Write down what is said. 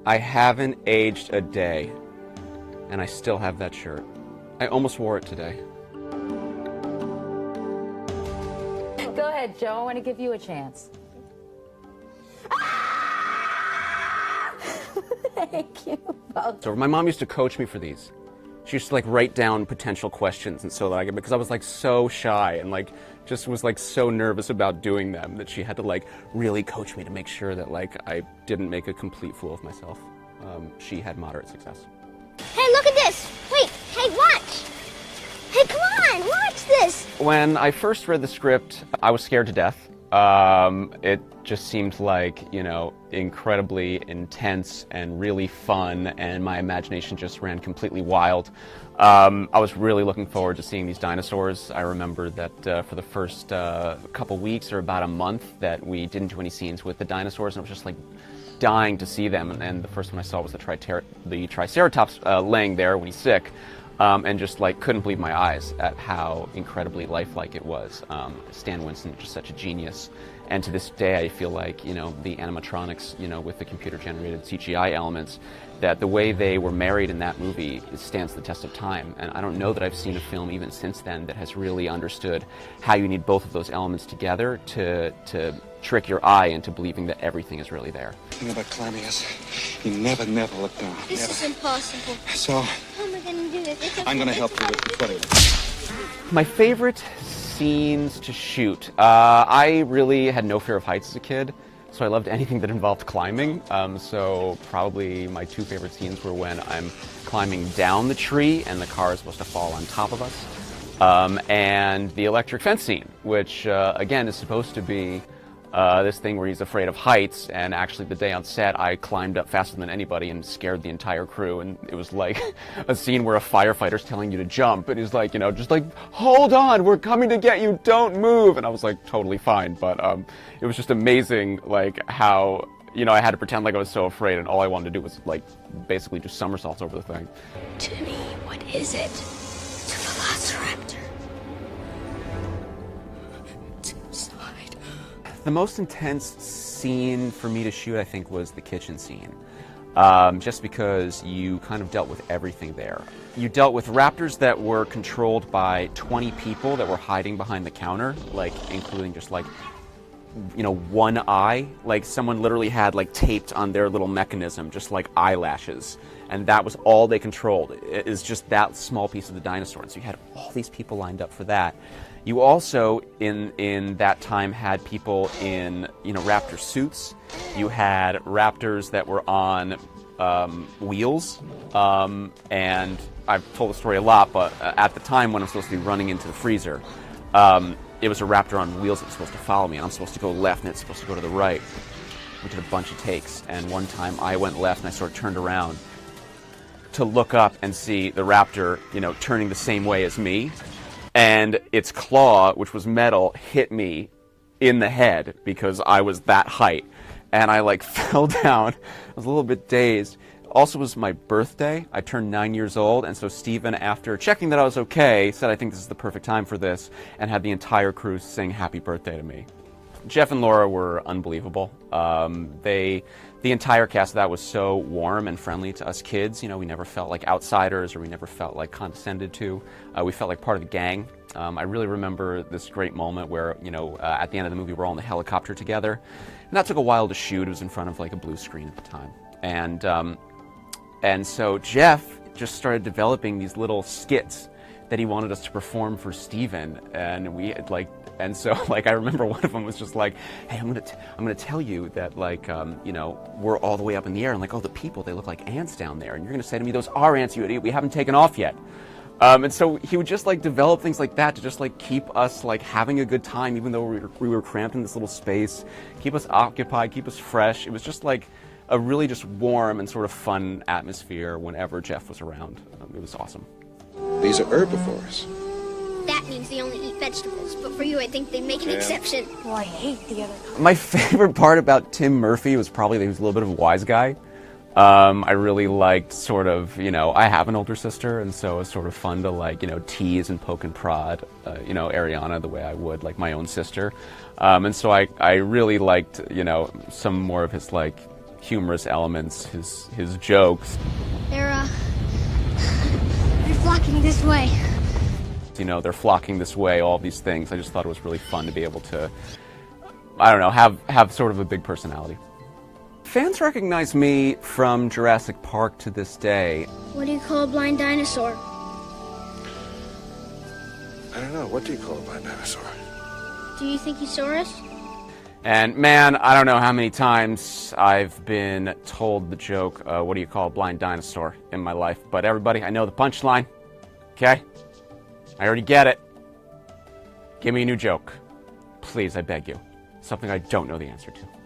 I haven't aged a day, and I still have that shirt. I almost wore it today. Go ahead, Joe. I want to give you a chance. Thank you both. So my mom used to coach me for these. She used to like write down potential questions, and so that because I was like so shy and like just was like so nervous about doing them that she had to like really coach me to make sure that like I didn't make a complete fool of myself. She had moderate success. Hey, look at this! Wait, hey, watch! Hey, come on, watch this! When I first read the script, I was scared to death. It just seemed like, you know, incredibly intense and really fun, and my imagination just ran completely wild. I was really looking forward to seeing these dinosaurs. I remember that for the first couple weeks or about a month that we didn't do any scenes with the dinosaurs, and I was just like dying to see them. And the first one I saw was the Triceratops laying there when he's sick. And just like couldn't believe my eyes at how incredibly lifelike it was. Stan Winston, just such a genius. And to this day, I feel like, you know, the animatronics, you know, with the computer-generated CGI elements, that the way they were married in that movie stands the test of time. And I don't know that I've seen a film even since then that has really understood how you need both of those elements together to trick your eye into believing that everything is really there. The thing about climbing is you never look down. This is impossible. So, How am I gonna do this? I'm gonna help you with the footing. My favorite scenes to shoot. I really had no fear of heights as a kid, so I loved anything that involved climbing. So probably my two favorite scenes were when I'm climbing down the tree and the car is supposed to fall on top of us, and the electric fence scene, which again is supposed to be this thing where he's afraid of heights, and actually the day on set I climbed up faster than anybody and scared the entire crew, and it was like a scene where a firefighter's telling you to jump and he's like, you know, just like, hold on, we're coming to get you, don't move, and I was like totally fine, but it was just amazing like how, you know, I had to pretend like I was so afraid, and all I wanted to do was like basically do somersaults over the thing. Timmy, what is it? It's a velociraptor. The most intense scene for me to shoot, I think, was the kitchen scene. Just because you kind of dealt with everything there. You dealt with raptors that were controlled by 20 people that were hiding behind the counter, like including just like, you know, one eye. Like someone literally had like taped on their little mechanism, just like eyelashes. And that was all they controlled, is just that small piece of the dinosaur. And so you had all these people lined up for that. You also, in that time, had people in, you know, raptor suits. You had raptors that were on wheels. And I've told the story a lot, but at the time when I'm supposed to be running into the freezer, it was a raptor on wheels that was supposed to follow me. And I'm supposed to go left, and it's supposed to go to the right. We did a bunch of takes, and one time I went left, and I sort of turned around to look up and see the raptor, you know, turning the same way as me. And its claw, which was metal, hit me in the head because I was that height. And I like fell down. I was a little bit dazed. Also, it was my birthday. I turned 9 years old, and so Steven, after checking that I was okay, said, I think this is the perfect time for this, and had the entire crew sing happy birthday to me. Jeff and Laura were unbelievable. The entire cast of that was so warm and friendly to us kids. You know, we never felt like outsiders, or we never felt like condescended to. We felt like part of the gang. I really remember this great moment where, you know, at the end of the movie, we're all in the helicopter together. And that took a while to shoot. It was in front of like a blue screen at the time. And so Jeff just started developing these little skits that he wanted us to perform for Steven. And we had like, and so like I remember one of them was just like, hey, I'm gonna tell you that like you know, we're all the way up in the air, and like, oh, the people, they look like ants down there, and you're gonna say to me, those are ants, you idiot, we haven't taken off yet. And so he would just like develop things like that to just like keep us like having a good time, even though we were cramped in this little space, keep us occupied, keep us fresh. It was just like a really just warm and sort of fun atmosphere whenever Jeff was around. It was awesome. These are herbivores. That means they only eat vegetables, but for you, I think they make an exception. Well, I hate the other. My favorite part about Tim Murphy was probably that he was a little bit of a wise guy. I really liked sort of, you know, I have an older sister, and so it was sort of fun to like, you know, tease and poke and prod, you know, Ariana the way I would like my own sister. And so I really liked, you know, some more of his like humorous elements, his jokes. They're flocking this way. You know, they're flocking this way, all these things. I just thought it was really fun to be able to, I don't know, have sort of a big personality. Fans recognize me from Jurassic Park to this day. What do you call a blind dinosaur? I don't know. What do you call a blind dinosaur? Do you think he saw us? And man, I don't know how many times I've been told the joke, what do you call a blind dinosaur, in my life. But everybody, I know the punchline, okay? I already get it. Give me a new joke. Please, I beg you. Something I don't know the answer to.